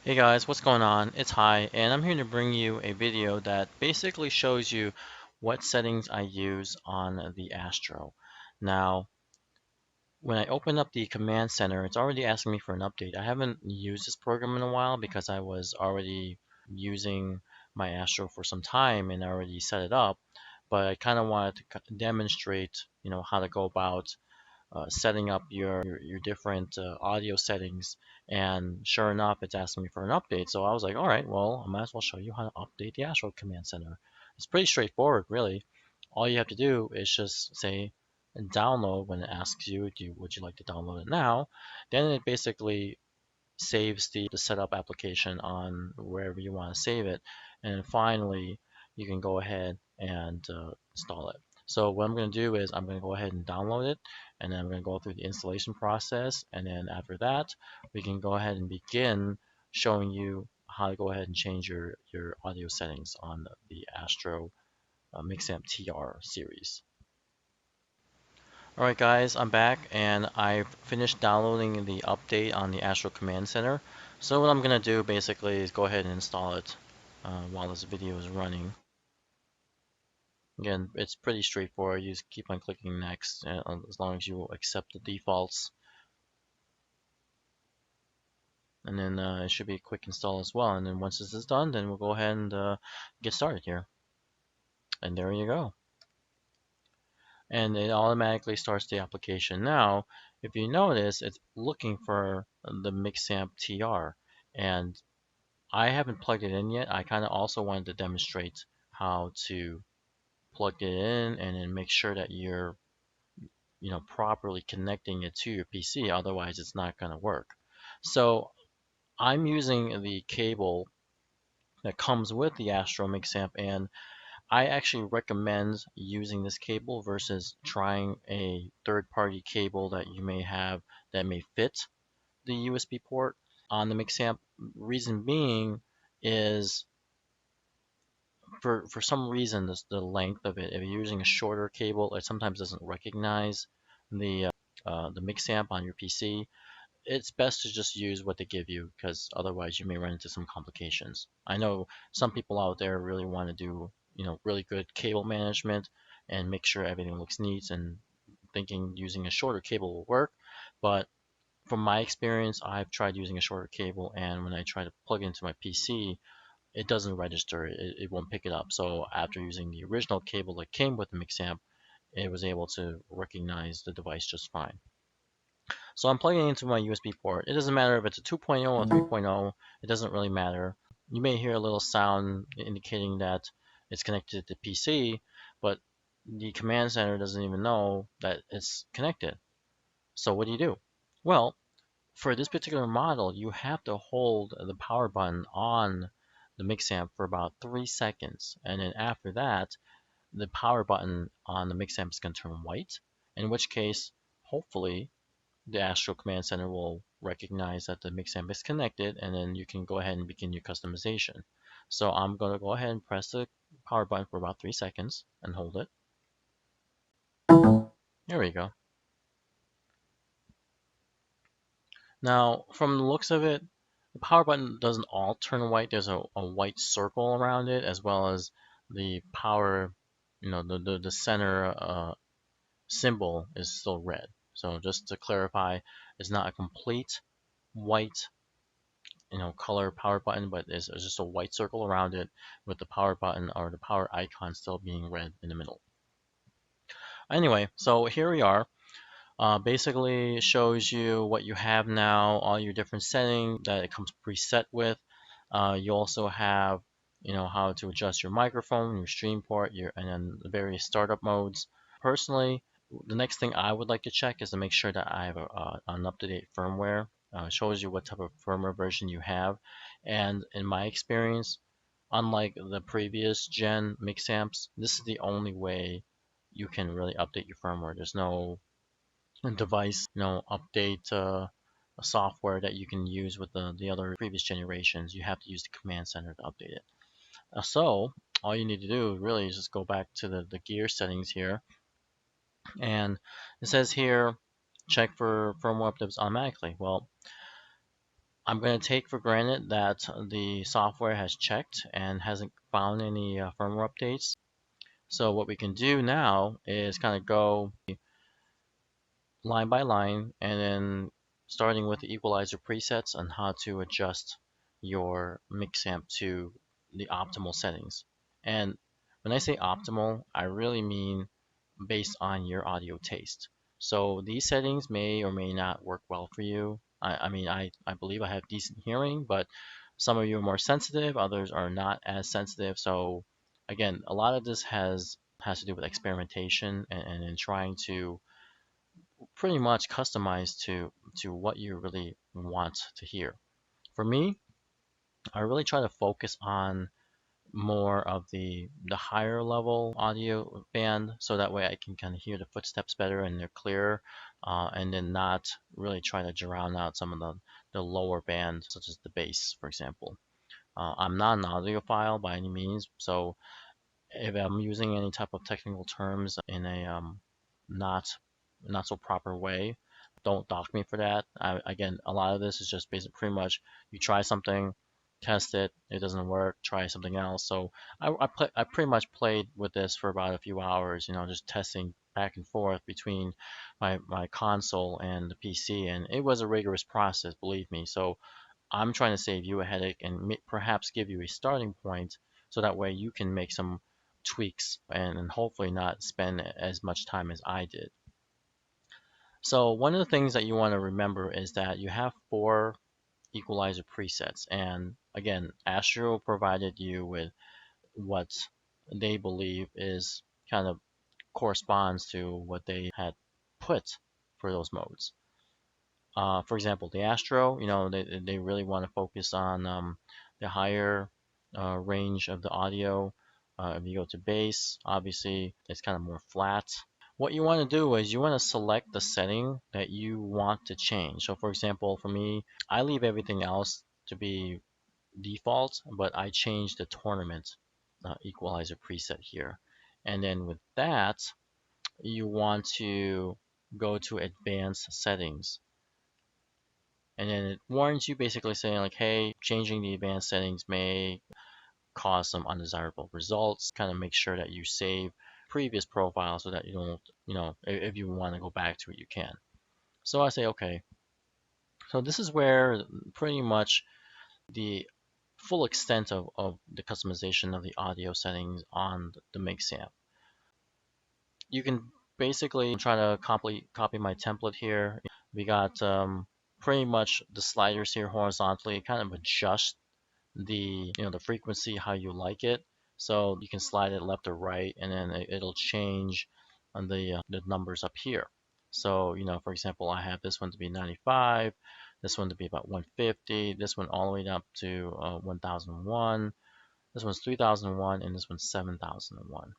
Hey guys, what's going on? It's Hi, and I'm here to bring you a video that basically shows you what settings I use on the Astro. Now, when I open up the command center, it's already asking me for an update. I haven't used this program in a while because I was already using my Astro for some time and I already set it up, but I kind of wanted to demonstrate, how to go about setting up your different audio settings, and sure enough it's asking me for an update. So I was like, all right, well, I might as well show you how to update the Astro Command Center. It's pretty straightforward, really. All you have to do is just say download when it asks you, would you like to download it now. Then it basically saves the setup application on wherever you want to save it, and finally you can go ahead and install it. So what I'm going to do is I'm going to go ahead and download it, and then I'm going to go through the installation process, and then after that we can go ahead and begin showing you how to go ahead and change your audio settings on the Astro Mixamp TR series. Alright guys, I'm back and I've finished downloading the update on the Astro Command Center. So what I'm going to do basically is go ahead and install it while this video is running. Again, it's pretty straightforward. You just keep on clicking next as long as you accept the defaults. And then it should be a quick install as well. And then once this is done, then we'll go ahead and get started here. And there you go. And it automatically starts the application. Now, if you notice, it's looking for the Mixamp TR, and I haven't plugged it in yet. I kind of also wanted to demonstrate how to plug it in and then make sure that you're, properly connecting it to your PC. Otherwise, it's not going to work. So I'm using the cable that comes with the Astro Mixamp, and I actually recommend using this cable versus trying a third-party cable that you may have that may fit the USB port on the Mixamp. Reason being is for some reason the length of it. If you're using a shorter cable, it sometimes doesn't recognize the Mixamp on your PC. It's best to just use what they give you because otherwise you may run into some complications. I know some people out there really want to do, really good cable management and make sure everything looks neat and thinking using a shorter cable will work. But from my experience, I've tried using a shorter cable, and when I try to plug it into my PC, it doesn't register. It won't pick it up. So after using the original cable that came with the Mixamp, it was able to recognize the device just fine. So I'm plugging it into my USB port. It doesn't matter if it's a 2.0 or 3.0. It doesn't really matter. You may hear a little sound indicating that it's connected to the PC, but the command center doesn't even know that it's connected. So what do? Well, for this particular model, you have to hold the power button on the Mixamp for about 3 seconds. And then after that, the power button on the Mixamp is going to turn white, in which case, hopefully, the Astro Command Center will recognize that the Mixamp is connected, and then you can go ahead and begin your customization. So I'm going to go ahead and press the power button for about 3 seconds and hold it. There we go. Now, from the looks of it, the power button doesn't all turn white. There's a white circle around it, as well as the power, the center symbol is still red. So just to clarify, it's not a complete white, color power button, but it's just a white circle around it with the power button or the power icon still being red in the middle. Anyway, so here we are. Basically shows you what you have now, all your different settings that it comes preset with. You also have, how to adjust your microphone, your stream port, and then the various startup modes. Personally, the next thing I would like to check is to make sure that I have an up-to-date firmware. Shows you what type of firmware version you have. And in my experience, unlike the previous gen Mixamps, this is the only way you can really update your firmware. There's no device, update software that you can use with the other previous generations. You have to use the command center to update it. So all you need to do really is just go back to the gear settings here, and it says here check for firmware updates automatically. Well, I'm going to take for granted that the software has checked and hasn't found any firmware updates. So what we can do now is kind of go line by line, and then starting with the equalizer presets on how to adjust your Mixamp to the optimal settings. And when I say optimal, I really mean based on your audio taste. So these settings may or may not work well for you. I mean, I believe I have decent hearing, but some of you are more sensitive, others are not as sensitive. So again, a lot of this has to do with experimentation and in trying to pretty much customized to what you really want to hear. For me, I really try to focus on more of the higher level audio band, so that way I can kind of hear the footsteps better and they're clearer, and then not really try to drown out some of the lower band, such as the bass, for example. I'm not an audiophile by any means, so if I'm using any type of technical terms in a not not so proper way, don't dock me for that. Again, a lot of this is just basic, pretty much you try something, test it, it doesn't work, try something else. So I pretty much played with this for about a few hours, just testing back and forth between my console and the PC, and it was a rigorous process, believe me. So I'm trying to save you a headache and perhaps give you a starting point so that way you can make some tweaks and hopefully not spend as much time as I did. So one of the things that you want to remember is that you have 4 equalizer presets, and again, Astro provided you with what they believe is kind of corresponds to what they had put for those modes. For example, the Astro, they really want to focus on the higher range of the audio. If you go to bass, obviously it's kind of more flat. What you want to do is you want to select the setting that you want to change. So for example, for me, I leave everything else to be default, but I change the tournament equalizer preset here. And then with that, you want to go to advanced settings. And then it warns you, basically saying like, hey, changing the advanced settings may cause some undesirable results. Kind of make sure that you save previous profiles so that you don't, if you want to go back to it, you can. So I say, okay. So this is where pretty much the full extent of the customization of the audio settings on the Mixamp. You can basically try to copy my template here. We got pretty much the sliders here horizontally, kind of adjust the frequency how you like it. So you can slide it left or right, and then it'll change on the numbers up here. So for example, I have this one to be 95, this one to be about 150, this one all the way up to 1001, this one's 3001, and this one's 7001.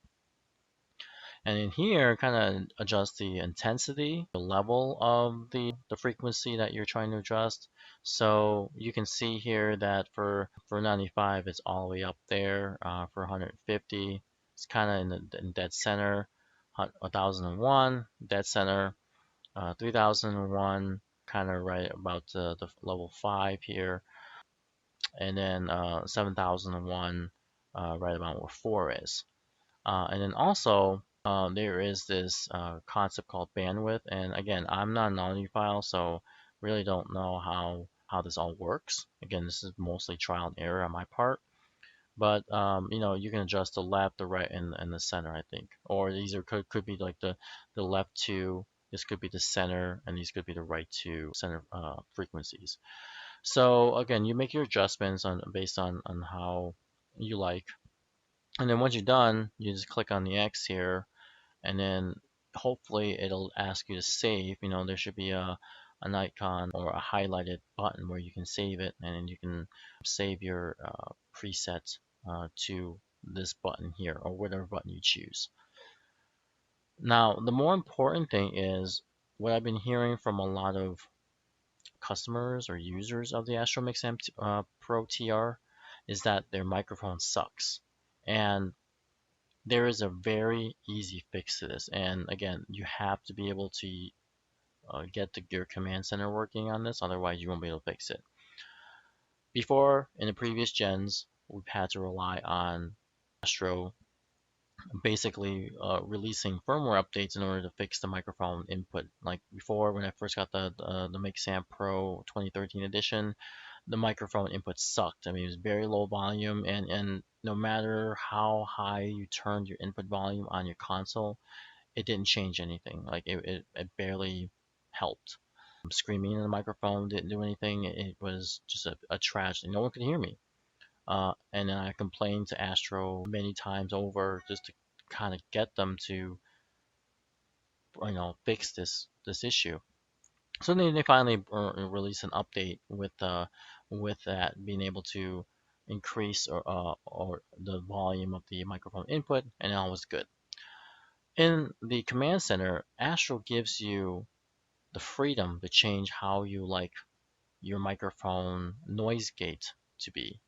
And in here, kind of adjust the intensity, the level of the frequency that you're trying to adjust. So you can see here that for 95, it's all the way up there. For 150, it's kind of in dead center. 1001, dead center. 3001, kind of right about the level 5 here. And then 7001, right about where 4 is. And then also, there is this concept called bandwidth. And again, I'm not an audiophile, so really don't know how this all works. Again, this is mostly trial and error on my part. But you can adjust the left, the right, and the center, I think. Or these could be like the left two. This could be the center, and these could be the right two center frequencies. So again, you make your adjustments based on how you like. And then once you're done, you just click on the X here, and then hopefully it'll ask you to save. There should be an icon or a highlighted button where you can save it, and then you can save your preset to this button here, or whatever button you choose. Now, the more important thing is what I've been hearing from a lot of customers or users of the Astro Mixamp Pro TR is that their microphone sucks. And there is a very easy fix to this. And again, you have to be able to get your command center working on this, otherwise you won't be able to fix it. Before, in the previous gens, we've had to rely on Astro basically releasing firmware updates in order to fix the microphone input. Like before, when I first got the Mixamp Pro 2013 edition, the microphone input sucked. I mean, it was very low volume, and no matter how high you turned your input volume on your console, it didn't change anything. Like it barely helped. Screaming in the microphone didn't do anything. It was just a tragedy. No one could hear me. And then I complained to Astro many times over just to kind of get them to, fix this issue. So then they finally released an update with that being able to increase or the volume of the microphone input, and all was good. In the command center, Astro gives you the freedom to change how you like your microphone noise gate to be.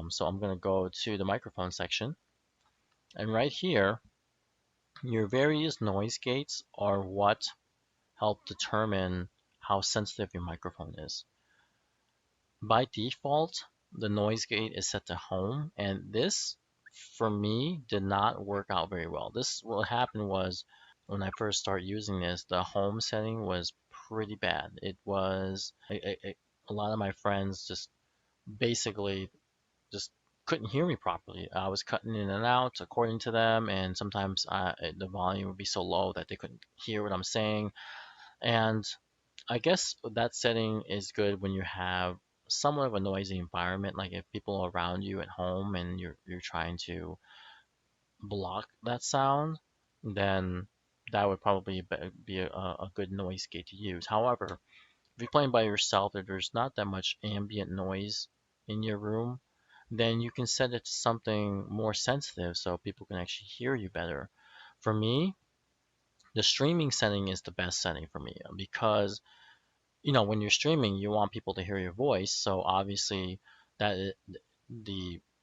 So I'm going to go to the microphone section, and right here, your various noise gates are what help determine how sensitive your microphone is. By default, the noise gate is set to home, and this, for me, did not work out very well. What happened was when I first started using this, the home setting was pretty bad. It was a lot of my friends just basically just couldn't hear me properly. I was cutting in and out according to them, and sometimes the volume would be so low that they couldn't hear what I'm saying. And I guess that setting is good when you have somewhat of a noisy environment, like if people are around you at home and you're trying to block that sound, then that would probably be a good noise gate to use. However, if you're playing by yourself, if there's not that much ambient noise in your room, then you can set it to something more sensitive so people can actually hear you better. For me, the streaming setting is the best setting for me because when you're streaming, you want people to hear your voice. So obviously, the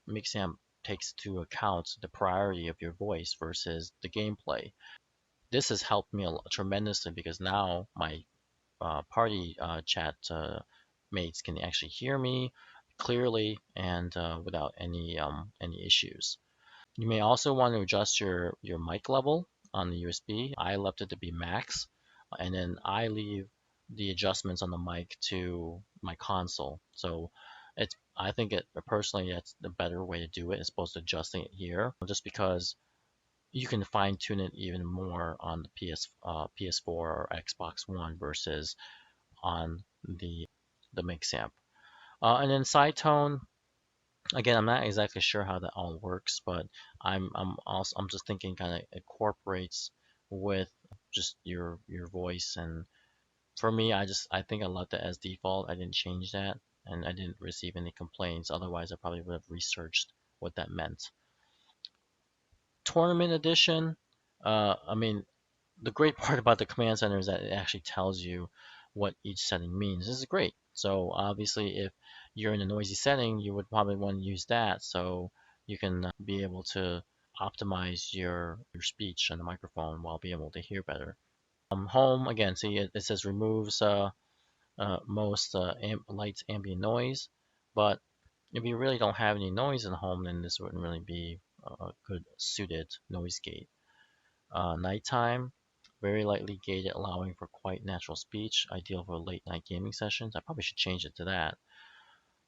Mixamp takes into account the priority of your voice versus the gameplay. This has helped me tremendously because now my party chat mates can actually hear me clearly and without any issues. You may also want to adjust your mic level on the USB. I left it to be max, and then I leave the adjustments on the mic to my console. So I think it personally that's the better way to do it as opposed to adjusting it here, just because you can fine tune it even more on the PS4 or Xbox One versus on the Mixamp. And then side tone, again, I'm not exactly sure how that all works, but I'm just thinking kind of incorporates with just your voice. And for me, I think I left it as default. I didn't change that, and I didn't receive any complaints. Otherwise, I probably would have researched what that meant. Tournament edition. I mean, the great part about the command center is that it actually tells you what each setting means. This is great. So obviously, if you're in a noisy setting, you would probably want to use that so you can be able to optimize your speech on the microphone while being able to hear better. Home again, see it says removes most light ambient noise, but if you really don't have any noise in the home, then this wouldn't really be a good suited noise gate. Nighttime, very lightly gated, allowing for quite natural speech, ideal for late night gaming sessions. I probably should change it to that.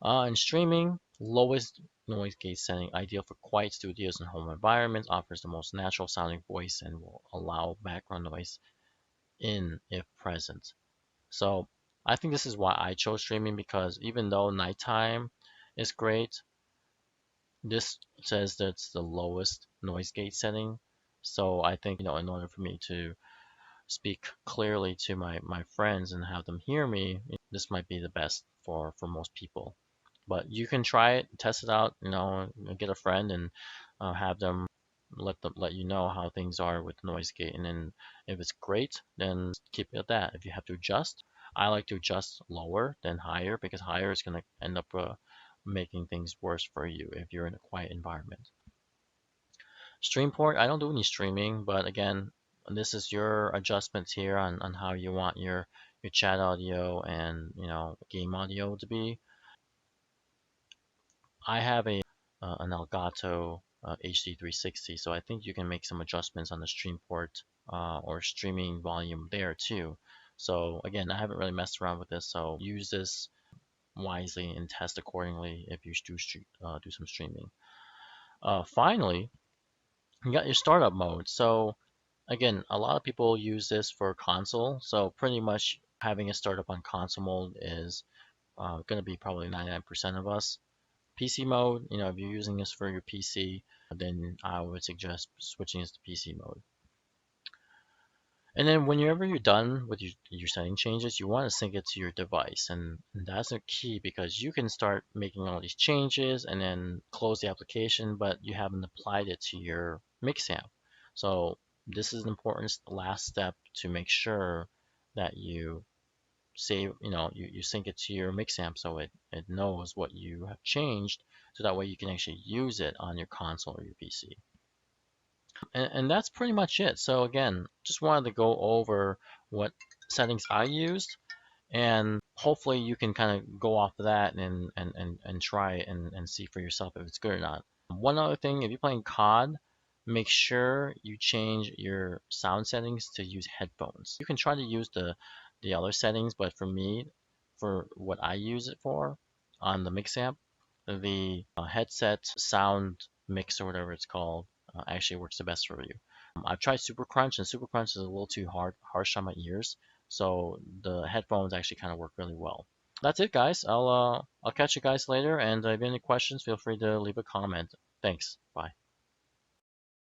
And streaming, lowest noise gate setting, ideal for quiet studios and home environments, offers the most natural sounding voice and will allow background noise in if present. So I think this is why I chose streaming because even though nighttime is great, this says that's the lowest noise gate setting. So I think, in order for me to speak clearly to my friends and have them hear me, this might be the best for most people. But you can try it, test it out, get a friend and have them let you know how things are with noise gate. And then if it's great, then keep it at that. If you have to adjust, I like to adjust lower than higher because higher is going to end up making things worse for you if you're in a quiet environment. Streamport, I don't do any streaming, but again, this is your adjustments here on how you want your chat audio and game audio to be. I have an Elgato HD360, so I think you can make some adjustments on the stream port or streaming volume there too. So again, I haven't really messed around with this, so use this wisely and test accordingly if you do some streaming. Finally, you got your startup mode. So again, a lot of people use this for console. So pretty much having a startup on console mode is going to be probably 99% of us. PC mode, if you're using this for your PC, then I would suggest switching this to PC mode. And then whenever you're done with your setting changes, you want to sync it to your device. And that's a key because you can start making all these changes and then close the application, but you haven't applied it to your Mixamp. So this is an important last step to make sure that you save, you sync it to your Mixamp so it knows what you have changed so that way you can actually use it on your console or your PC. And that's pretty much it. So again, just wanted to go over what settings I used, and hopefully you can kind of go off of that and try it and see for yourself if it's good or not. One other thing, if you're playing COD, make sure you change your sound settings to use headphones. You can try to use the other settings, but for me, for what I use it for on the Mixamp, the headset sound mix or whatever it's called actually works the best for you. I've tried Super Crunch, and Super Crunch is a little too harsh on my ears, so the headphones actually kind of work really well. That's it, guys. I'll catch you guys later, and if you have any questions, feel free to leave a comment. Thanks. Bye.